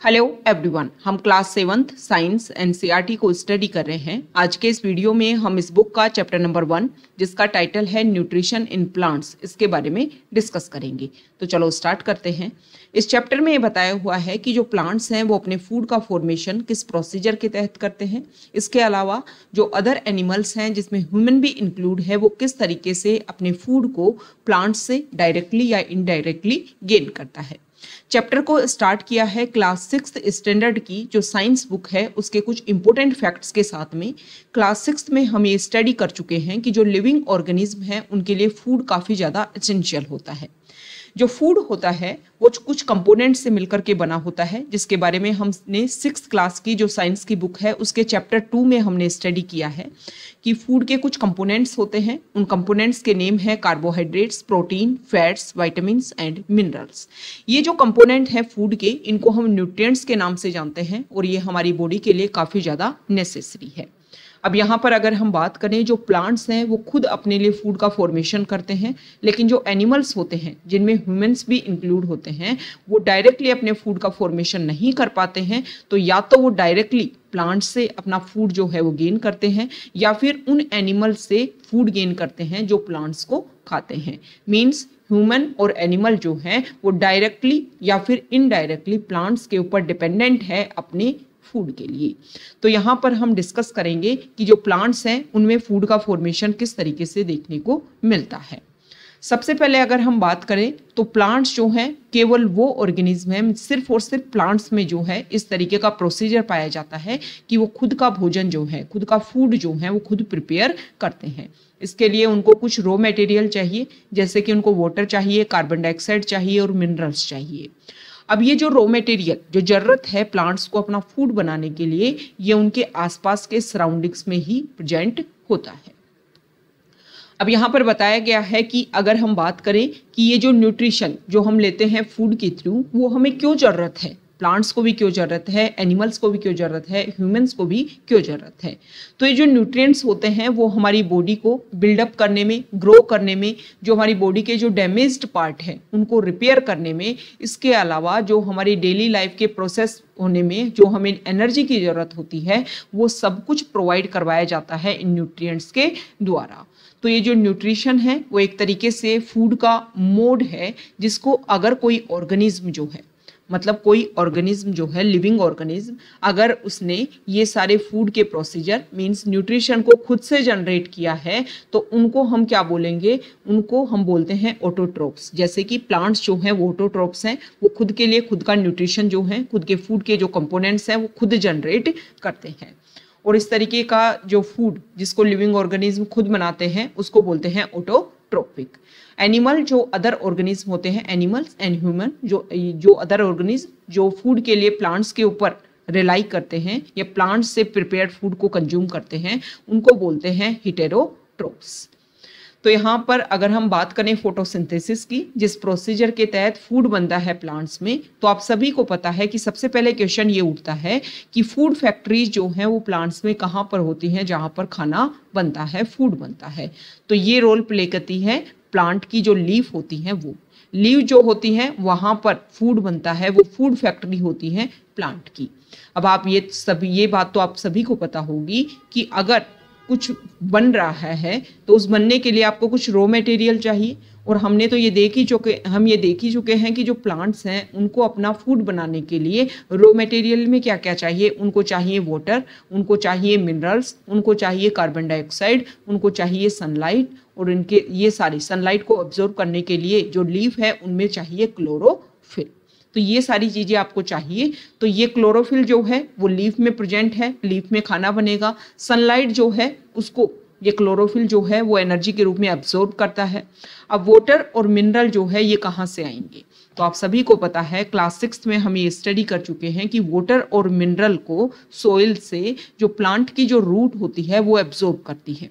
Hello everyone, हम class 7th science NCERT को study कर रहे हैं। आज के इस वीडियो में हम इस बुक का चैप्टर नंबर 1 जिसका टाइटल है न्यूट्रिशन इन प्लांट्स, इसके बारे में डिस्कस करेंगे। तो चलो स्टार्ट करते हैं। इस चैप्टर में ये बताया हुआ है कि जो प्लांट्स हैं वो अपने फूड का फॉर्मेशन किस प्रोसीजर के तहत करते हैं। इसके अलावा जो अदर एनिमल्स हैं जिसमें ह्यूमन भी इंक्लूड है वो किस तरीके से अपने फूड को प्लांट्स से डायरेक्टली या इनडायरेक्टली गेन करता है। चैप्टर को स्टार्ट किया है क्लास 6th स्टैंडर्ड की जो साइंस बुक है उसके कुछ इंपॉर्टेंट फैक्ट्स के साथ में। क्लास 6th में हम ये स्टडी कर चुके हैं कि जो लिविंग ऑर्गेनिज्म है उनके लिए फूड काफ़ी ज़्यादा एसेंशियल होता है। जो फूड होता है वो कुछ कंपोनेंट से मिलकर के बना होता है, जिसके बारे में हमने 6th क्लास की जो साइंस की बुक है उसके चैप्टर 2 में हमने स्टडी किया है कि फूड के कुछ कंपोनेंट्स होते हैं। उन कंपोनेंट्स के नेम है carbohydrates, protein, fats, vitamins and minerals. ये जो कंपोनेंट है फूड के, इनको हम न्यूट्रिएंट्स के नाम से जानते हैं और ये हमारी बॉडी के लिए काफ़ी ज़्यादा नेसेसरी है। अब यहाँ पर अगर हम बात करें, जो प्लांट्स हैं वो खुद अपने लिए फूड का फॉर्मेशन करते हैं, लेकिन जो एनिमल्स होते हैं जिनमें ह्यूमंस भी इंक्लूड होते हैं वो डायरेक्टली अपने फूड का फॉर्मेशन नहीं कर पाते हैं। तो या तो वो डायरेक्टली प्लांट्स से अपना फूड जो है वो गेन करते हैं या फिर उन एनिमल्स से फूड गेन करते हैं जो प्लांट्स को खाते हैं। मीन्स ह्यूमन और एनिमल जो हैं वो डायरेक्टली या फिर इनडायरेक्टली प्लांट्स के ऊपर डिपेंडेंट है अपने फूड के लिए। तो यहाँ पर हम डिस्कस करेंगे कि जो प्लांट्स हैं उनमें फूड का फॉर्मेशन किस तरीके से देखने को मिलता है। सबसे पहले अगर हम बात करें तो प्लांट्स जो हैं केवल वो ऑर्गेनिज्म हैं, सिर्फ और सिर्फ प्लांट्स में जो है इस तरीके का प्रोसीजर पाया जाता है कि वो खुद का भोजन जो है, खुद का फूड जो है वो खुद प्रिपेयर करते हैं। इसके लिए उनको कुछ रॉ मटेरियल चाहिए, जैसे कि उनको वाटर चाहिए, कार्बन डाइऑक्साइड चाहिए और मिनरल्स चाहिए। अब ये जो रॉ मटेरियल जो जरूरत है प्लांट्स को अपना फूड बनाने के लिए, ये उनके आसपास के सराउंडिंग्स में ही प्रेजेंट होता है। अब यहाँ पर बताया गया है कि अगर हम बात करें कि ये जो न्यूट्रिशन जो हम लेते हैं फूड के थ्रू, वो हमें क्यों ज़रूरत है, प्लांट्स को भी क्यों ज़रूरत है, एनिमल्स को भी क्यों ज़रूरत है, ह्यूमंस को भी क्यों ज़रूरत है। तो ये जो न्यूट्रिएंट्स होते हैं वो हमारी बॉडी को बिल्डअप करने में, ग्रो करने में, जो हमारी बॉडी के जो डैमेज्ड पार्ट है उनको रिपेयर करने में, इसके अलावा जो हमारी डेली लाइफ के प्रोसेस होने में जो हमें एनर्जी की ज़रूरत होती है वो सब कुछ प्रोवाइड करवाया जाता है इन न्यूट्रिएंट्स के द्वारा। तो ये जो न्यूट्रिशन है वो एक तरीके से फूड का मोड है जिसको अगर कोई ऑर्गेनिज्म जो है, मतलब कोई ऑर्गेनिज्म जो है लिविंग ऑर्गेनिज्म, अगर उसने ये सारे फूड के प्रोसीजर मींस न्यूट्रिशन को खुद से जनरेट किया है तो उनको हम क्या बोलेंगे, उनको हम बोलते हैं ऑटोट्रोप्स। जैसे कि प्लांट्स जो हैं वो ऑटोट्रोप्स हैं, वो खुद के लिए खुद का न्यूट्रिशन जो है, खुद के फूड के जो कंपोनेंट्स हैं वो खुद जनरेट करते हैं। और इस तरीके का जो फूड जिसको लिविंग ऑर्गेनिज्म खुद बनाते हैं उसको बोलते हैं ऑटोट्रोपिक। एनिमल जो अदर ऑर्गेनिज्म होते हैं, एनिमल्स एंड ह्यूमन जो अदर ऑर्गेनिज्म जो फूड के लिए प्लांट्स के ऊपर रिलाई करते हैं या प्लांट्स से प्रिपेयर्ड फूड को कंज्यूम करते हैं, उनको बोलते हैं हेटेरोट्रोप्स। तो यहाँ पर अगर हम बात करें फोटोसिंथेसिस की, जिस प्रोसीजर के तहत फूड बनता है प्लांट्स में, तो आप सभी को पता है कि सबसे पहले क्वेश्चन ये उठता है कि फूड फैक्ट्रीज जो हैं वो प्लांट्स में कहाँ पर होती हैं जहाँ पर खाना बनता है, फूड बनता है। तो ये रोल प्ले करती है प्लांट की जो लीफ होती हैं, वो लीफ जो होती हैं वहाँ पर फूड बनता है, वो फूड फैक्ट्री होती है प्लांट की। अब आप ये बात तो आप सभी को पता होगी कि अगर कुछ बन रहा है तो उस बनने के लिए आपको कुछ रॉ मटेरियल चाहिए। और हम ये देख ही चुके हैं कि जो प्लांट्स हैं उनको अपना फूड बनाने के लिए रॉ मटेरियल में क्या क्या चाहिए। उनको चाहिए वाटर, उनको चाहिए मिनरल्स, उनको चाहिए कार्बन डाइऑक्साइड, उनको चाहिए सनलाइट, और इनके ये सारी सनलाइट को ऑब्जर्व करने के लिए जो लीफ है उनमें चाहिए क्लोरोफिल। तो ये सारी चीज़ें आपको चाहिए। तो ये क्लोरोफिल जो है वो लीफ में प्रेजेंट है, लीफ में खाना बनेगा। सनलाइट जो है उसको ये क्लोरोफिल जो है वो एनर्जी के रूप में एब्जॉर्ब करता है। अब वाटर और मिनरल जो है ये कहाँ से आएंगे, तो आप सभी को पता है क्लास 6 में हम ये स्टडी कर चुके हैं कि वाटर और मिनरल को सोइल से जो प्लांट की जो रूट होती है वो एब्जॉर्ब करती है।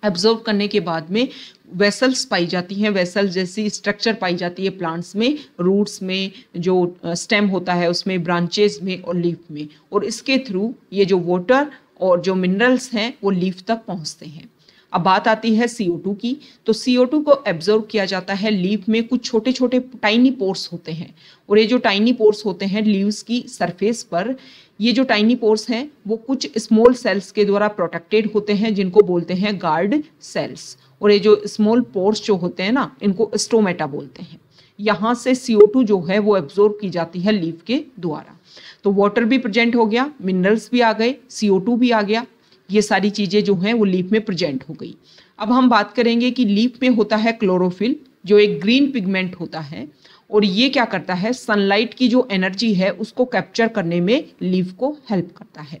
एब्जॉर्ब करने के बाद में वेसल्स पाई जाती हैं, वेसल जैसी स्ट्रक्चर पाई जाती है प्लांट्स में, रूट्स में, जो स्टेम होता है उसमें, ब्रांचेस में और लीफ में, और इसके थ्रू ये जो वाटर और जो मिनरल्स हैं वो लीफ तक पहुंचते हैं। अब बात आती है CO2 की, तो CO2 को एब्जॉर्ब किया जाता है लीफ में, कुछ छोटे छोटे टाइनी पोर्स होते हैं, और ये जो टाइनी पोर्स होते हैं लीव्स की सरफेस पर, ये जो टाइनी पोर्स हैं वो कुछ स्मॉल सेल्स के द्वारा प्रोटेक्टेड होते हैं जिनको बोलते हैं गार्ड सेल्स, और ये जो स्मॉल पोर्स जो होते हैं ना, इनको स्टोमेटा बोलते हैं। यहाँ से CO2 जो है वो एब्जॉर्ब की जाती है लीफ के द्वारा। तो वाटर भी प्रेजेंट हो गया, मिनरल्स भी आ गए, CO2 भी आ गया, ये सारी चीजें जो हैं वो लीफ में प्रेजेंट हो गई। अब हम बात करेंगे कि लीफ में होता है क्लोरोफिल, जो एक ग्रीन पिगमेंट होता है, और ये क्या करता है, सनलाइट की जो एनर्जी है उसको कैप्चर करने में लीफ को हेल्प करता है।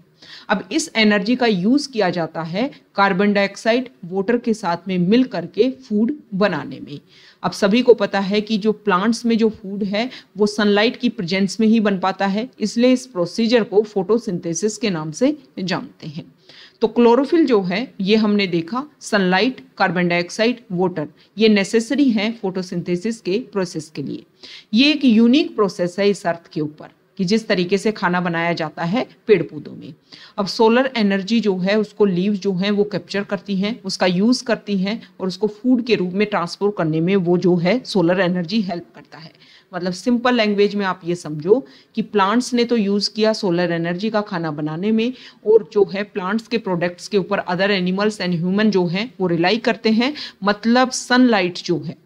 अब इस एनर्जी का यूज किया जाता है कार्बन डाइऑक्साइड वाटर के साथ में मिल करके फूड बनाने में। अब सभी को पता है कि जो प्लांट्स में जो फूड है वो सनलाइट की प्रेजेंस में ही बन पाता है, इसलिए इस प्रोसीजर को फोटोसिंथेसिस के नाम से जानते हैं। तो क्लोरोफिल जो है ये हमने देखा, सनलाइट, कार्बन डाइऑक्साइड, वाटर, ये नेसेसरी हैं फोटोसिंथेसिस के प्रोसेस के लिए। ये एक यूनिक प्रोसेस है इस अर्थ के ऊपर कि जिस तरीके से खाना बनाया जाता है पेड़ पौधों में। अब सोलर एनर्जी जो है उसको लीव जो है वो कैप्चर करती हैं, उसका यूज करती हैं, और उसको फूड के रूप में ट्रांसफर करने में वो जो है सोलर एनर्जी हेल्प करता है। मतलब सिंपल लैंग्वेज में आप ये समझो कि प्लांट्स ने तो यूज किया सोलर एनर्जी का खाना बनाने में, और जो है प्लांट्स के प्रोडक्ट्स के ऊपर अदर एनिमल्स एंड ह्यूमन जो हैं वो रिलाई करते हैं। मतलब सनलाइट जो है,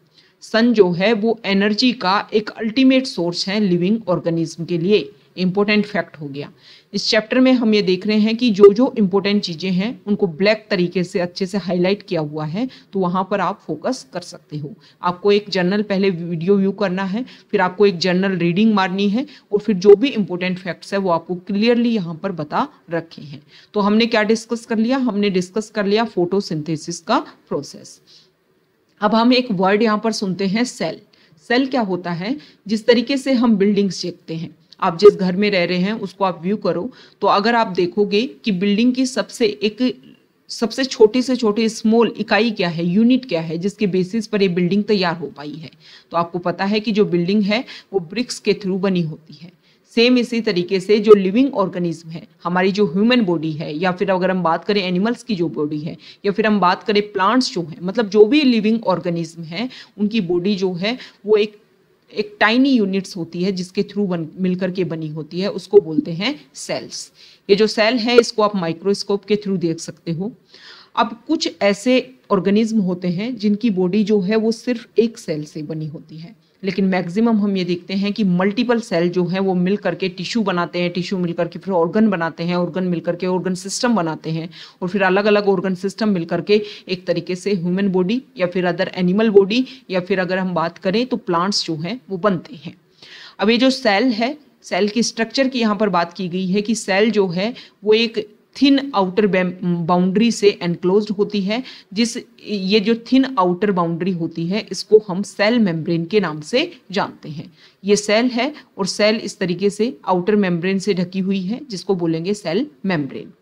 सन जो है वो एनर्जी का एक अल्टीमेट सोर्स है लिविंग ऑर्गेनिज्म के लिए। इंपॉर्टेंट फैक्ट हो गया। इस चैप्टर में हम ये देख रहे हैं कि जो जो इंपॉर्टेंट चीजें हैं उनको ब्लैक तरीके से अच्छे से हाईलाइट किया हुआ है, तो वहां पर आप फोकस कर सकते हो। आपको एक जर्नल पहले वीडियो व्यू करना है, फिर आपको एक जर्नल रीडिंग मारनी है, और फिर जो भी इंपॉर्टेंट फैक्ट्स है वो आपको क्लियरली यहाँ पर बता रखे हैं। तो हमने क्या डिस्कस कर लिया, हमने डिस्कस कर लिया फोटोसिंथेसिस का प्रोसेस। अब हम एक वर्ड यहाँ पर सुनते हैं, सेल। सेल क्या होता है, जिस तरीके से हम बिल्डिंग्स देखते हैं, आप जिस घर में रह रहे हैं उसको आप व्यू करो, तो अगर आप देखोगे कि बिल्डिंग की सबसे छोटी से छोटी स्मॉल इकाई क्या है, यूनिट क्या है, जिसके बेसिस पर ये बिल्डिंग तैयार हो पाई है, तो आपको पता है कि जो बिल्डिंग है वो ब्रिक्स के थ्रू बनी होती है। सेम इसी तरीके से जो लिविंग ऑर्गेनिज्म है, हमारी जो ह्यूमन बॉडी है, या फिर अगर हम बात करें एनिमल्स की जो बॉडी है, या फिर हम बात करें प्लांट्स जो है, मतलब जो भी लिविंग ऑर्गेनिज्म है उनकी बॉडी जो है वो एक टाइनी यूनिट्स होती है जिसके थ्रू मिलकर के बनी होती है, उसको बोलते हैं सेल्स। ये जो सेल है इसको आप माइक्रोस्कोप के थ्रू देख सकते हो। अब कुछ ऐसे ऑर्गेनिज्म होते हैं जिनकी बॉडी जो है वो सिर्फ एक सेल से बनी होती है, लेकिन मैक्सिमम हम ये देखते हैं कि मल्टीपल सेल जो है वो मिल करके टिश्यू बनाते हैं, टिश्यू मिल करके फिर ऑर्गन बनाते हैं, ऑर्गन मिल करके ऑर्गन सिस्टम बनाते हैं, और फिर अलग अलग ऑर्गन सिस्टम मिल करके एक तरीके से ह्यूमन बॉडी या फिर अदर एनिमल बॉडी, या फिर अगर हम बात करें तो प्लांट्स जो हैं वो बनते हैं। अब ये जो सेल है, सेल की स्ट्रक्चर की यहाँ पर बात की गई है कि सेल जो है वो एक थिन आउटर बाउंड्री से एनक्लोज्ड होती है। ये जो थिन आउटर बाउंड्री होती है इसको हम सेल मेम्ब्रेन के नाम से जानते हैं। ये सेल है और सेल इस तरीके से आउटर मेम्ब्रेन से ढकी हुई है जिसको बोलेंगे सेल मेम्ब्रेन।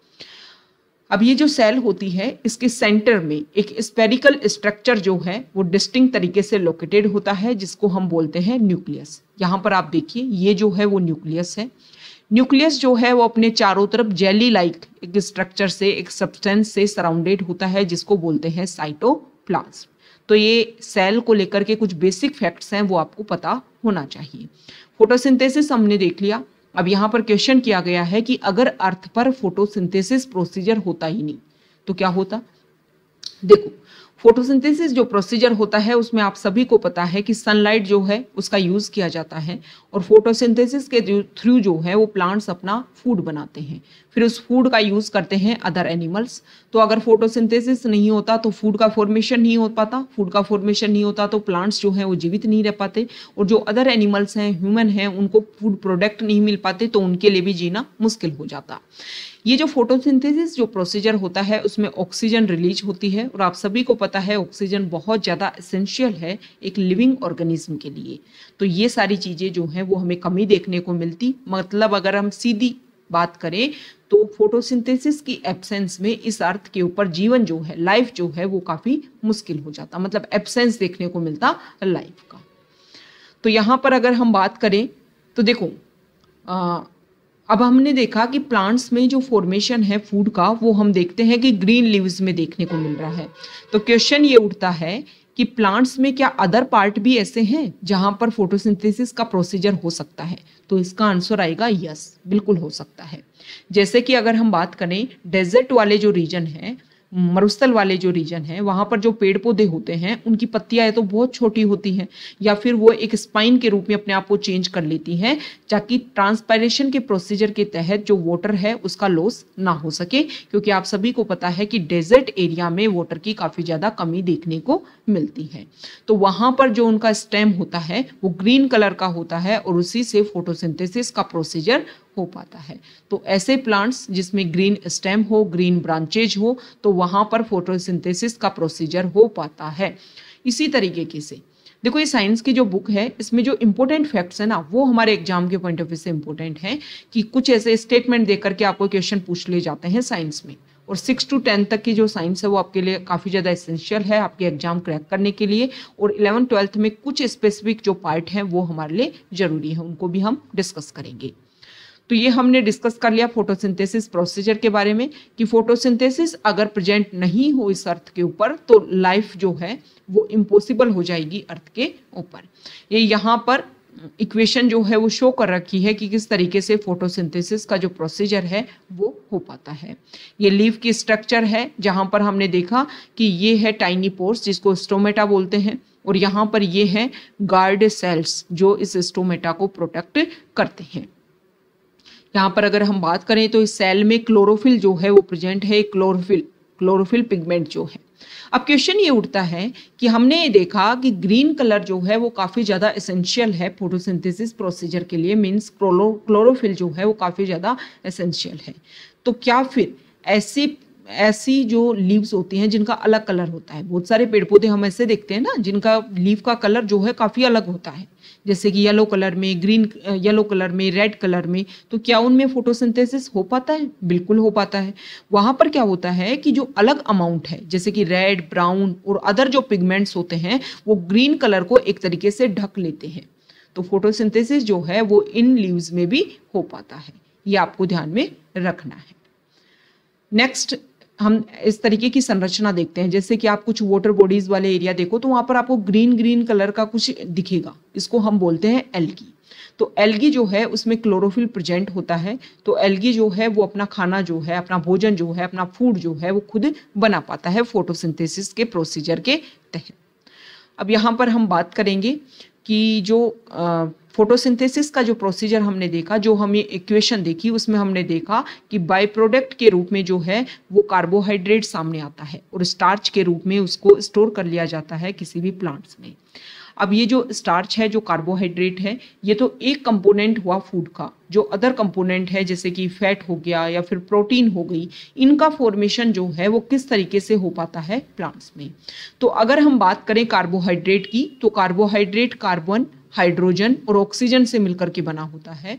अब ये जो सेल होती है इसके सेंटर में एक स्फेरिकल स्ट्रक्चर जो है वो डिस्टिंक्ट तरीके से लोकेटेड होता है जिसको हम बोलते हैं न्यूक्लियस। यहाँ पर आप देखिए ये जो है वो न्यूक्लियस है। न्यूक्लियस जो है वो अपने चारों तरफ जेली लाइक एक स्ट्रक्चर से, एक सब्सटेंस से सराउंडेड होता है जिसको बोलते हैं साइटोप्लाज्म। तो ये सेल को लेकर के कुछ बेसिक फैक्ट्स हैं वो आपको पता होना चाहिए। फोटोसिंथेसिस हमने देख लिया। अब यहाँ पर क्वेश्चन किया गया है कि अगर अर्थ पर फोटोसिंथेसिस प्रोसीजर होता ही नहीं तो क्या होता। देखो, फोटोसिंथेसिस जो प्रोसीजर होता है उसमें आप सभी को पता है कि सनलाइट जो है उसका यूज किया जाता है, और फोटोसिंथेसिस के थ्रू जो है वो प्लांट्स अपना फूड बनाते हैं, फिर उस फूड का यूज करते हैं अदर एनिमल्स। तो अगर फोटोसिंथेसिस नहीं होता तो फूड का फॉर्मेशन नहीं हो पाता, फूड का फॉर्मेशन नहीं होता तो प्लांट्स जो हैं वो जीवित नहीं रह पाते, और जो अदर एनिमल्स हैं, ह्यूमन हैं, उनको फूड प्रोडक्ट नहीं मिल पाते, तो उनके लिए भी जीना मुश्किल हो जाता। ये जो फोटोसिंथेसिस जो प्रोसीजर होता है उसमें ऑक्सीजन रिलीज होती है, और आप सभी को पता है ऑक्सीजन बहुत ज़्यादा एसेंशियल है एक लिविंग ऑर्गेनिज्म के लिए। तो ये सारी चीज़ें जो हैं वो हमें कमी देखने को मिलती। मतलब अगर हम सीधी बात करें तो फोटोसिंथेसिस की एब्सेंस में इस अर्थ के ऊपर जीवन जो है, लाइफ जो है वो काफ़ी मुश्किल हो जाता, मतलब एब्सेंस देखने को मिलता लाइफ का। तो यहाँ पर अगर हम बात करें तो देखो अब हमने देखा कि प्लांट्स में जो फॉर्मेशन है फूड का वो हम देखते हैं कि ग्रीन लीव्स में देखने को मिल रहा है। तो क्वेश्चन ये उठता है कि प्लांट्स में क्या अदर पार्ट भी ऐसे हैं जहां पर फोटोसिंथेसिस का प्रोसीजर हो सकता है? तो इसका आंसर आएगा यस, बिल्कुल हो सकता है। जैसे कि अगर हम बात करें डेजर्ट वाले जो रीजन है, मरुस्थल वाले जो रीजन है, वहां पर जो पेड़ पौधे होते हैं उनकी पत्तियां तो बहुत छोटी होती हैं या फिर वो एक स्पाइन के रूप में अपने आप को चेंज कर लेती हैं ताकि ट्रांसपायरेशन के प्रोसीजर के तहत जो वाटर है उसका लॉस ना हो सके, क्योंकि आप सभी को पता है कि डेजर्ट एरिया में वाटर की काफी ज्यादा कमी देखने को मिलती है। तो वहां पर जो उनका स्टेम होता है वो ग्रीन कलर का होता है और उसी से फोटोसिंथेसिस का प्रोसीजर हो पाता है। तो ऐसे प्लांट्स जिसमें ग्रीन स्टेम हो, ग्रीन ब्रांचेज हो, तो वहां पर फोटोसिंथेसिस का प्रोसीजर हो पाता है। इसी तरीके से देखो ये साइंस की जो बुक है इसमें जो इंपॉर्टेंट फैक्ट्स है ना वो हमारे एग्जाम के पॉइंट ऑफ व्यू से इंपॉर्टेंट है कि कुछ ऐसे स्टेटमेंट देकर के आपको क्वेश्चन पूछ ले जाते हैं साइंस में। और 6 to 10 तक की जो साइंस है वो आपके लिए काफ़ी ज़्यादा एसेंशियल है आपके एग्जाम क्रैक करने के लिए। और 11th-12th में कुछ स्पेसिफिक जो पार्ट हैं वो हमारे लिए ज़रूरी है, उनको भी हम डिस्कस करेंगे। तो ये हमने डिस्कस कर लिया फोटोसिंथेसिस प्रोसीजर के बारे में कि फोटोसिंथेसिस अगर प्रेजेंट नहीं हो इस अर्थ के ऊपर तो लाइफ जो है वो इम्पॉसिबल हो जाएगी अर्थ के ऊपर। ये यहाँ पर इक्वेशन जो है वो शो कर रखी है कि किस तरीके से फोटोसिंथेसिस का जो प्रोसीजर है वो हो पाता है। ये लीफ की स्ट्रक्चर है जहाँ पर हमने देखा कि ये है टाइनी पोर्स जिसको स्टोमेटा बोलते हैं और यहाँ पर ये है गार्ड सेल्स जो इस स्टोमेटा को प्रोटेक्ट करते हैं। यहाँ पर अगर हम बात करें तो इस सेल में क्लोरोफिल जो है वो प्रेजेंट है, क्लोरोफिल पिगमेंट जो है। अब क्वेश्चन ये उठता है कि हमने ये देखा कि ग्रीन कलर जो है वो काफ़ी ज़्यादा एसेंशियल है फोटोसिंथेसिस प्रोसीजर के लिए, मीन्स क्लोरोफिल जो है वो काफ़ी ज़्यादा एसेंशियल है। तो क्या फिर ऐसी जो लीव्स होती हैं जिनका अलग कलर होता है, बहुत सारे पेड़ पौधे हम ऐसे देखते हैं ना जिनका लीफ का कलर जो है काफ़ी अलग होता है, जैसे कि येलो कलर में, ग्रीन येलो कलर में, रेड कलर में, तो क्या उनमें फोटोसिंथेसिस हो पाता है? बिल्कुल हो पाता है। वहाँ पर क्या होता है कि जो अलग अमाउंट है जैसे कि रेड, ब्राउन और अदर जो पिगमेंट्स होते हैं वो ग्रीन कलर को एक तरीके से ढक लेते हैं। तो फोटोसिंथेसिस जो है वो इन लीव्स में भी हो पाता है, ये आपको ध्यान में रखना है। नेक्स्ट हम इस तरीके की संरचना देखते हैं, जैसे कि आप कुछ वाटर बॉडीज वाले एरिया देखो तो वहां पर आपको ग्रीन कलर का कुछ दिखेगा, इसको हम बोलते हैं एल्गी। तो एल्गी जो है उसमें क्लोरोफिल प्रेजेंट होता है। तो एल्गी जो है वो अपना खाना जो है, अपना भोजन जो है, अपना फूड जो है वो खुद बना पाता है फोटोसिंथेसिस के प्रोसीजर के तहत। अब यहाँ पर हम बात करेंगे कि जो फोटोसिंथेसिस का जो प्रोसीजर हमने देखा, जो हमें इक्वेशन देखी उसमें हमने देखा कि बाय प्रोडक्ट के रूप में जो है वो कार्बोहाइड्रेट सामने आता है और स्टार्च के रूप में उसको स्टोर कर लिया जाता है किसी भी प्लांट्स में। अब ये जो स्टार्च है, जो कार्बोहाइड्रेट है, ये तो एक कंपोनेंट हुआ फूड का। जो अदर कंपोनेंट है जैसे कि फैट हो गया या फिर प्रोटीन हो गई, इनका फॉर्मेशन जो है वो किस तरीके से हो पाता है प्लांट्स में। तो अगर हम बात करें कार्बोहाइड्रेट की तो कार्बोहाइड्रेट कार्बन, हाइड्रोजन और ऑक्सीजन से मिलकर के बना होता है।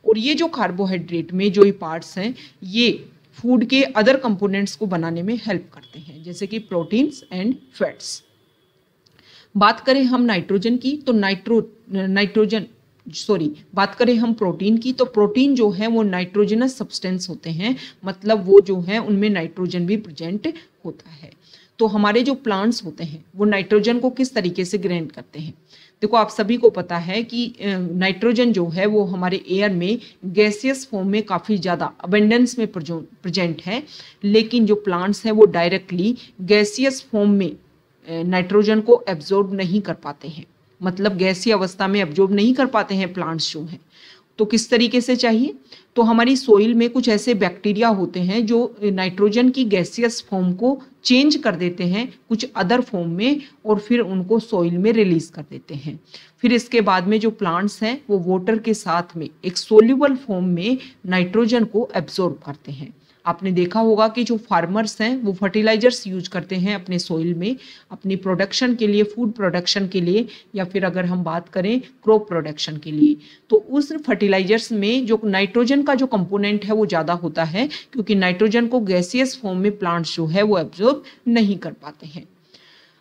और ये जो कार्बोहाइड्रेट में जो ये पार्ट्स हैं ये फूड के अदर कंपोनेंट्स को बनाने में हेल्प करते हैं, जैसे कि प्रोटीन्स एंड फैट्स। बात करें हम नाइट्रोजन की तो बात करें हम प्रोटीन की तो प्रोटीन जो है वो नाइट्रोजनस सब्सटेंस होते हैं, मतलब वो जो है उनमें नाइट्रोजन भी प्रेजेंट होता है। तो हमारे जो प्लांट्स होते हैं वो नाइट्रोजन को किस तरीके से ग्रहण करते हैं? देखो आप सभी को पता है कि नाइट्रोजन जो है वो हमारे एयर में गैसियस फॉर्म में काफ़ी ज़्यादा अबेंडेंस में प्रेजेंट है, लेकिन जो प्लांट्स हैं वो डायरेक्टली गैसियस फॉर्म में नाइट्रोजन को एब्जॉर्ब नहीं कर पाते हैं, मतलब गैसीय अवस्था में एब्जॉर्ब नहीं कर पाते हैं प्लांट्स जो हैं। तो किस तरीके से चाहिए? तो हमारी सोइल में कुछ ऐसे बैक्टीरिया होते हैं जो नाइट्रोजन की गैसियस फॉर्म को चेंज कर देते हैं कुछ अदर फॉर्म में और फिर उनको सोइल में रिलीज कर देते हैं। फिर इसके बाद में जो प्लांट्स हैं वो वाटर के साथ में एक सोल्यूबल फॉर्म में नाइट्रोजन को एब्जॉर्ब करते हैं। आपने देखा होगा कि जो फार्मर्स हैं वो फर्टिलाइजर्स यूज करते हैं अपने सोइल में अपनी प्रोडक्शन के लिए, फूड प्रोडक्शन के लिए, या फिर अगर हम बात करें क्रॉप प्रोडक्शन के लिए, तो उस फर्टिलाइजर्स में जो नाइट्रोजन का जो कंपोनेंट है वो ज़्यादा होता है, क्योंकि नाइट्रोजन को गैसियस फॉर्म में प्लांट्स जो है वो एब्जॉर्ब नहीं कर पाते हैं।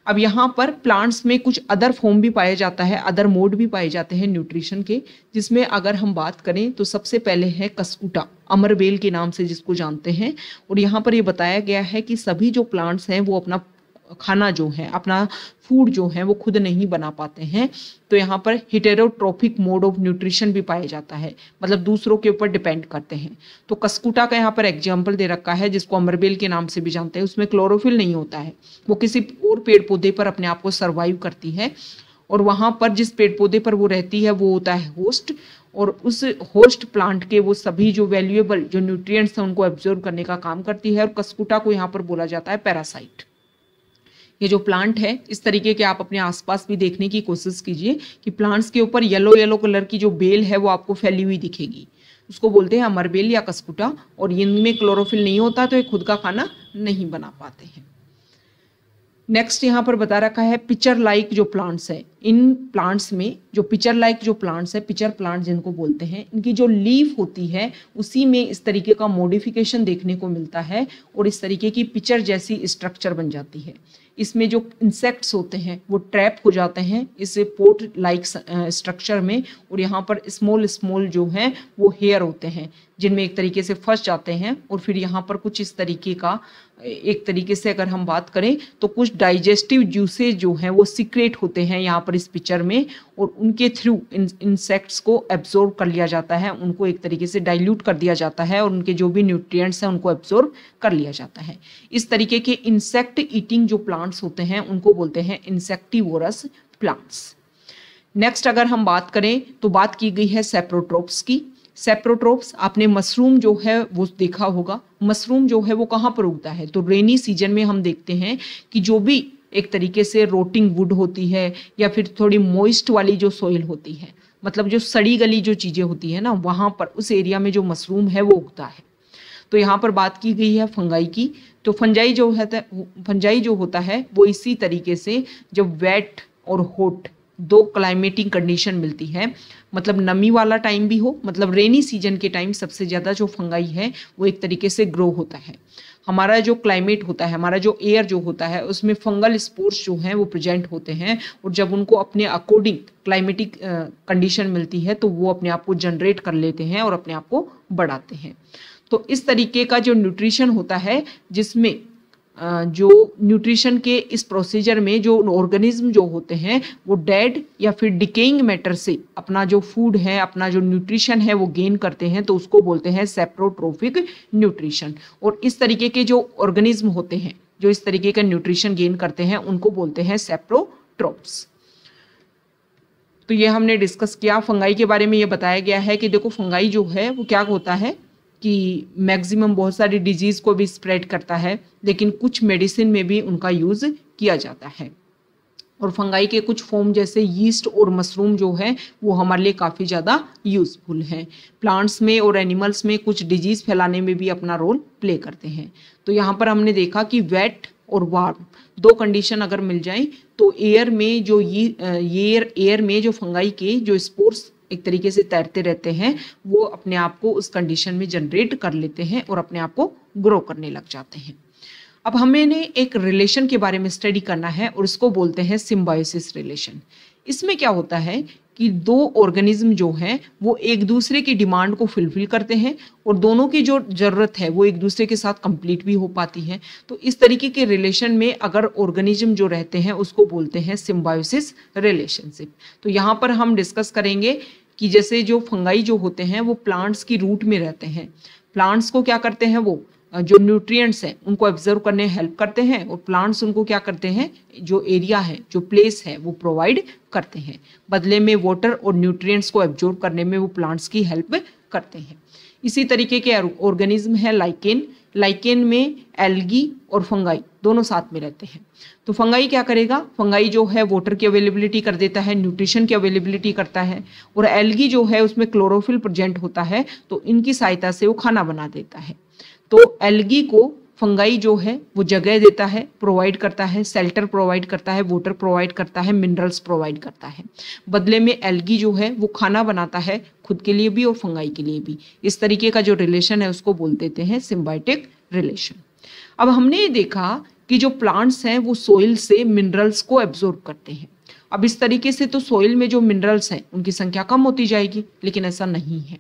अब यहाँ पर प्लांट्स में कुछ अदर फॉर्म भी पाया जाता है, अदर मोड भी पाए जाते हैं न्यूट्रिशन के, जिसमें अगर हम बात करें तो सबसे पहले है कस्कुटा, अमरबेल के नाम से जिसको जानते हैं। और यहाँ पर ये बताया गया है कि सभी जो प्लांट्स हैं वो अपना खाना जो है, अपना फूड जो है वो खुद नहीं बना पाते हैं। तो यहाँ पर हेटेरोट्रोफिक मोड ऑफ न्यूट्रिशन भी पाया जाता है, मतलब दूसरों के ऊपर डिपेंड करते हैं। तो कस्कुटा का यहाँ पर एग्जाम्पल दे रखा है, जिसको अमरबेल के नाम से भी जानते हैं। उसमें क्लोरोफिल नहीं होता है, वो किसी और पेड़ पौधे पर अपने आप को सर्वाइव करती है, और वहाँ पर जिस पेड़ पौधे पर वो रहती है वो होता है होस्ट, और उस होस्ट प्लांट के वो सभी जो वैल्यूएबल जो न्यूट्रिएंट्स हैं उनको एब्जॉर्ब करने का काम करती है। और कस्कुटा को यहाँ पर बोला जाता है पैरासाइट। ये जो प्लांट है, इस तरीके के आप अपने आसपास भी देखने की कोशिश कीजिए कि प्लांट्स के ऊपर येलो येलो कलर की जो बेल है वो आपको फैली हुई दिखेगी, उसको बोलते हैं अमरबेल या कस्कुटा। और इनमें क्लोरोफिल नहीं होता तो ये खुद का खाना नहीं बना पाते हैं। नेक्स्ट यहाँ पर बता रखा है पिचर लाइक जो प्लांट्स है। इन प्लांट्स में जो पिचर लाइक जो प्लांट्स है, पिचर प्लांट जिनको बोलते हैं, इनकी जो लीफ होती है उसी में इस तरीके का मॉडिफिकेशन देखने को मिलता है और इस तरीके की पिचर जैसी स्ट्रक्चर बन जाती है। इसमें जो इंसेक्ट्स होते हैं वो ट्रैप हो जाते हैं इस पोर्ट लाइक स्ट्रक्चर में, और यहाँ पर स्मॉल स्मॉल जो हैं वो हेयर होते हैं जिनमें एक तरीके से फंस जाते हैं। और फिर यहाँ पर कुछ इस तरीके का, एक तरीके से अगर हम बात करें तो कुछ डाइजेस्टिव जूसेज जो हैं वो सीक्रेट होते हैं यहाँ पर इस पिक्चर में, और उनके थ्रू इंसेक्ट्स को एब्जॉर्ब कर लिया जाता है, उनको एक तरीके से डाइल्यूट कर दिया जाता है और उनके जो भी न्यूट्रिएंट्स हैं उनको एब्जॉर्ब कर लिया जाता है। इस तरीके के इंसेक्ट ईटिंग जो प्लांट्स होते हैं उनको बोलते हैं इंसेक्टिवोरस प्लांट्स। नेक्स्ट अगर हम बात करें तो बात की गई है सेप्रोट्रोप्स की। सेप्रोट्रोप्स, आपने मशरूम जो है वो देखा होगा। मशरूम जो है वो कहाँ पर उगता है, तो रेनी सीजन में हम देखते हैं कि जो भी एक तरीके से रोटिंग वुड होती है या फिर थोड़ी मॉइस्ट वाली जो सॉइल होती है, मतलब जो सड़ी गली जो चीज़ें होती है ना, वहाँ पर उस एरिया में जो मशरूम है वो उगता है। तो यहाँ पर बात की गई है फंगाई की। तो फंजाई जो होता है वो इसी तरीके से जब वेट और हॉट दो क्लाइमेटिक कंडीशन मिलती है, मतलब नमी वाला टाइम भी हो, मतलब रेनी सीजन के टाइम सबसे ज़्यादा जो फंगाई है वो एक तरीके से ग्रो होता है। हमारा जो क्लाइमेट होता है, हमारा जो एयर जो होता है उसमें फंगल स्पोर्स जो हैं वो प्रेजेंट होते हैं, और जब उनको अपने अकॉर्डिंग क्लाइमेटिक कंडीशन मिलती है तो वो अपने आप को जनरेट कर लेते हैं और अपने आप को बढ़ाते हैं। तो इस तरीके का जो न्यूट्रिशन होता है, जिसमें जो न्यूट्रिशन के इस प्रोसीजर में जो ऑर्गेनिज्म जो होते हैं वो डेड या फिर डिकेइंग मैटर से अपना जो फूड है, अपना जो न्यूट्रिशन है वो गेन करते हैं, तो उसको बोलते हैं सेप्रोट्रोफिक न्यूट्रिशन। और इस तरीके के जो ऑर्गेनिज्म होते हैं जो इस तरीके का न्यूट्रिशन गेन करते हैं उनको बोलते हैं सेप्रोट्रोप्स। तो ये हमने डिस्कस किया। फंगाई के बारे में ये बताया गया है कि देखो फंगाई जो है वो क्या होता है कि मैक्सिमम बहुत सारी डिजीज को भी स्प्रेड करता है, लेकिन कुछ मेडिसिन में भी उनका यूज किया जाता है। और फंगाई के कुछ फॉर्म जैसे यीस्ट और मशरूम जो है वो हमारे लिए काफ़ी ज़्यादा यूजफुल हैं। प्लांट्स में और एनिमल्स में कुछ डिजीज फैलाने में भी अपना रोल प्ले करते हैं। तो यहाँ पर हमने देखा कि वेट और वार्म दो कंडीशन अगर मिल जाए तो एयर में जो एयर में जो फंगाई के जो स्पोर्स एक तरीके से तैरते रहते हैं वो अपने आप को उस कंडीशन में जनरेट कर लेते हैं और अपने आप को ग्रो करने लग जाते हैं। अब हमें एक रिलेशन के बारे में स्टडी करना है और इसको बोलते हैं सिम्बायोसिस रिलेशन। इसमें क्या होता है कि दो ऑर्गेनिज्म जो हैं वो एक दूसरे की डिमांड को फुलफिल करते हैं और दोनों की जो ज़रूरत है वो एक दूसरे के साथ कंप्लीट भी हो पाती है। तो इस तरीके के रिलेशन में अगर ऑर्गेनिज्म जो रहते हैं उसको बोलते हैं सिम्बायोसिस रिलेशनशिप। तो यहाँ पर हम डिस्कस करेंगे कि जैसे जो फंगाई जो होते हैं वो प्लांट्स की रूट में रहते हैं। प्लांट्स को क्या करते हैं, वो जो न्यूट्रिएंट्स हैं उनको ऑब्जर्व करने हेल्प करते हैं, और प्लांट्स उनको क्या करते हैं, जो एरिया है जो प्लेस है वो प्रोवाइड करते हैं। बदले में वाटर और न्यूट्रिएंट्स को एब्जॉर्ब करने में वो प्लांट्स की हेल्प करते हैं। इसी तरीके के ऑर्गेनिज्म है लाइकेन। लाइकेन में एल्गी और फंगाई दोनों साथ में रहते हैं। तो फंगाई क्या करेगा, फंगाई जो है वाटर की अवेलेबिलिटी कर देता है, न्यूट्रिशन की अवेलेबिलिटी करता है, और एल्गी जो है उसमें क्लोरोफिल प्रेजेंट होता है तो इनकी सहायता से वो खाना बना देता है। तो एल्गी को फंगाई जो है वो जगह देता है, प्रोवाइड करता है, शेल्टर प्रोवाइड करता है, वाटर प्रोवाइड करता है, मिनरल्स प्रोवाइड करता है। बदले में एल्गी जो है वो खाना बनाता है खुद के लिए भी और फंगाई के लिए भी। इस तरीके का जो रिलेशन है उसको बोल देते हैं सिम्बायोटिक रिलेशन। अब हमने ये देखा कि जो प्लांट्स हैं वो सोइल से मिनरल्स को एब्जॉर्ब करते हैं। अब इस तरीके से तो सोइल में जो मिनरल्स हैं उनकी संख्या कम होती जाएगी, लेकिन ऐसा नहीं है।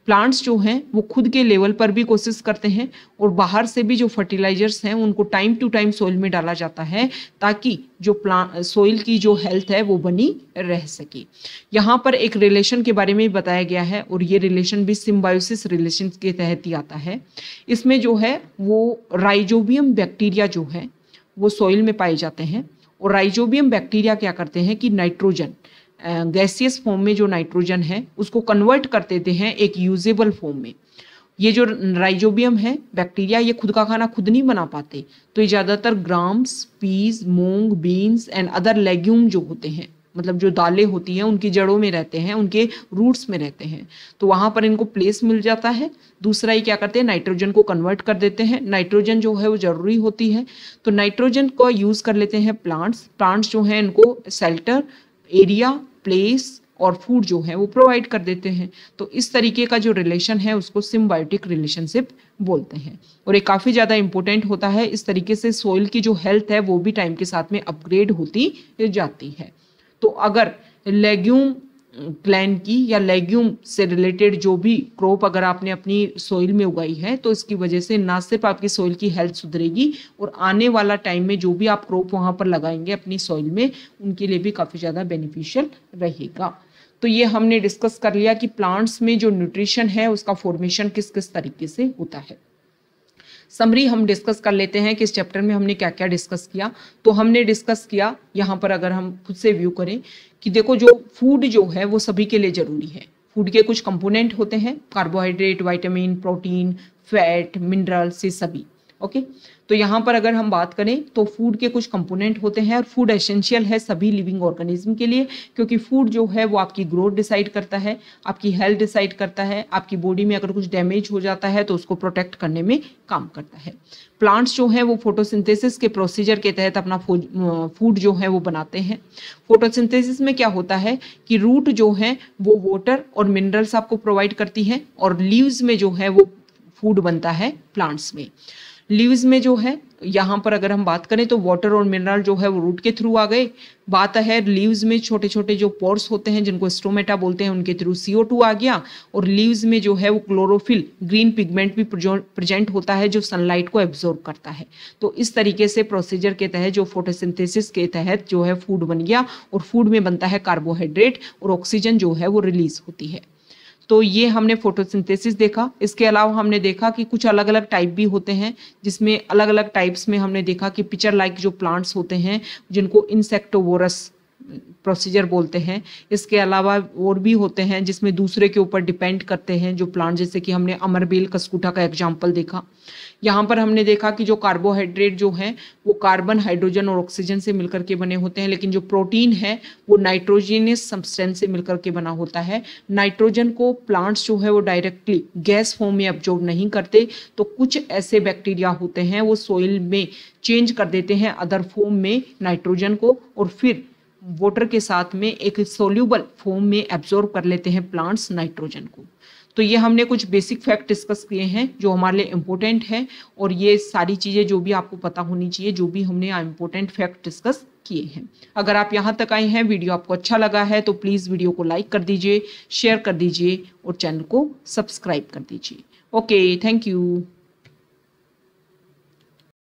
प्लांट्स जो हैं वो खुद के लेवल पर भी कोशिश करते हैं और बाहर से भी जो फर्टिलाइजर्स हैं उनको टाइम टू टाइम सोइल में डाला जाता है, ताकि जो सोइल की जो हेल्थ है वो बनी रह सके। यहाँ पर एक रिलेशन के बारे में बताया गया है और ये रिलेशन भी सिम्बायोसिस रिलेशन के तहत ही आता है। इसमें जो है वो राइजोबियम बैक्टीरिया जो है वो सोइल में पाए जाते हैं, और राइजोबियम बैक्टीरिया क्या करते हैं कि नाइट्रोजन, गैसियस फॉर्म में जो नाइट्रोजन है उसको कन्वर्ट कर देते हैं एक यूजेबल फॉर्म में। ये जो राइजोबियम है बैक्टीरिया, ये खुद का खाना खुद नहीं बना पाते, तो ये ज़्यादातर grams, peas, moong, beans and other legume जो होते हैं, मतलब जो दालें होती हैं उनकी जड़ों में रहते हैं, उनके रूट्स में रहते हैं, तो वहाँ पर इनको प्लेस मिल जाता है। दूसरा ये क्या करते हैं, नाइट्रोजन को कन्वर्ट कर देते हैं। नाइट्रोजन जो है वो ज़रूरी होती है, तो नाइट्रोजन को यूज़ कर लेते हैं प्लांट्स जो हैं इनको शेल्टर, एरिया, प्लेस और फूड जो है वो प्रोवाइड कर देते हैं। तो इस तरीके का जो रिलेशन है उसको सिम्बायोटिक रिलेशनशिप बोलते हैं, और ये काफ़ी ज़्यादा इंपॉर्टेंट होता है। इस तरीके से सोइल की जो हेल्थ है वो भी टाइम के साथ में अपग्रेड होती जाती है। तो अगर लेग्यूम क्लैन की या लेग्यूम से रिलेटेड जो भी क्रॉप अगर आपने अपनी सोइल में उगाई है, तो इसकी वजह से ना सिर्फ आपकी सोइल की हेल्थ सुधरेगी, और आने वाला टाइम में जो भी आप क्रॉप वहाँ पर लगाएंगे अपनी सोइल में, उनके लिए भी काफ़ी ज़्यादा बेनिफिशियल रहेगा। तो ये हमने डिस्कस कर लिया कि प्लांट्स में जो न्यूट्रिशन है उसका फॉर्मेशन किस किस तरीके से होता है। समरी हम डिस्कस कर लेते हैं कि इस चैप्टर में हमने क्या क्या डिस्कस किया। तो हमने डिस्कस किया, यहाँ पर अगर हम खुद से व्यू करें कि देखो जो फूड जो है वो सभी के लिए ज़रूरी है। फूड के कुछ कंपोनेंट होते हैं, carbohydrate, vitamin, protein, fat, minerals, ये सभी। ओके, तो यहाँ पर अगर हम बात करें तो फूड के कुछ कंपोनेंट होते हैं, और फूड एसेंशियल है सभी लिविंग ऑर्गेनिज्म के लिए, क्योंकि फूड जो है वो आपकी ग्रोथ डिसाइड करता है, आपकी हेल्थ डिसाइड करता है, आपकी बॉडी में अगर कुछ डैमेज हो जाता है तो उसको प्रोटेक्ट करने में काम करता है। प्लांट्स जो है वो फोटोसिंथेसिस के प्रोसीजर के तहत अपना फूड जो है वो बनाते हैं। फोटोसिंथेसिस में क्या होता है कि रूट जो है वो वाटर और मिनरल्स आपको प्रोवाइड करती है, और लीव्स में जो है वो फूड बनता है प्लांट्स में। लीव्स में जो है यहाँ पर अगर हम बात करें तो वाटर और मिनरल जो है वो रूट के थ्रू आ गए। बात है लीव्स में छोटे छोटे जो पोर्स होते हैं जिनको स्टोमेटा बोलते हैं, उनके थ्रू CO2 आ गया, और लीव्स में जो है वो क्लोरोफिल ग्रीन पिगमेंट भी प्रेजेंट होता है जो सनलाइट को एब्जॉर्ब करता है। तो इस तरीके से प्रोसीजर के तहत जो फोटोसिंथेसिस के तहत जो है फूड बन गया, और फूड में बनता है कार्बोहाइड्रेट, और ऑक्सीजन जो है वो रिलीज होती है। तो ये हमने फोटोसिंथेसिस देखा। इसके अलावा हमने देखा कि कुछ अलग अलग टाइप भी होते हैं, जिसमें अलग अलग टाइप्स में हमने देखा कि पिचर लाइक जो प्लांट्स होते हैं जिनको इंसेक्टोवोरस प्रोसीजर बोलते हैं। इसके अलावा और भी होते हैं जिसमें दूसरे के ऊपर डिपेंड करते हैं जो प्लांट, जैसे कि हमने अमरबेल कस्कूटा का एग्जाम्पल देखा। यहाँ पर हमने देखा कि जो कार्बोहाइड्रेट जो है वो कार्बन, हाइड्रोजन और ऑक्सीजन से मिलकर के बने होते हैं, लेकिन जो प्रोटीन है वो नाइट्रोजनियस सब्सटेंस से मिलकर के बना होता है। नाइट्रोजन को प्लांट्स जो है वो डायरेक्टली गैस फॉर्म में एब्जॉर्ब नहीं करते, तो कुछ ऐसे बैक्टीरिया होते हैं वो सोइल में चेंज कर देते हैं अदर फॉर्म में नाइट्रोजन को, और फिर वाटर के साथ में एक सोल्यूबल फॉर्म में एब्जॉर्ब कर लेते हैं प्लांट्स नाइट्रोजन को। तो ये हमने कुछ बेसिक फैक्ट डिस्कस किए हैं जो हमारे लिए इम्पोर्टेंट है, और ये सारी चीज़ें जो भी आपको पता होनी चाहिए, जो भी हमने इम्पोर्टेंट फैक्ट डिस्कस किए हैं। अगर आप यहाँ तक आए हैं, वीडियो आपको अच्छा लगा है तो प्लीज़ वीडियो को लाइक कर दीजिए, शेयर कर दीजिए और चैनल को सब्सक्राइब कर दीजिए। Okay, thank you.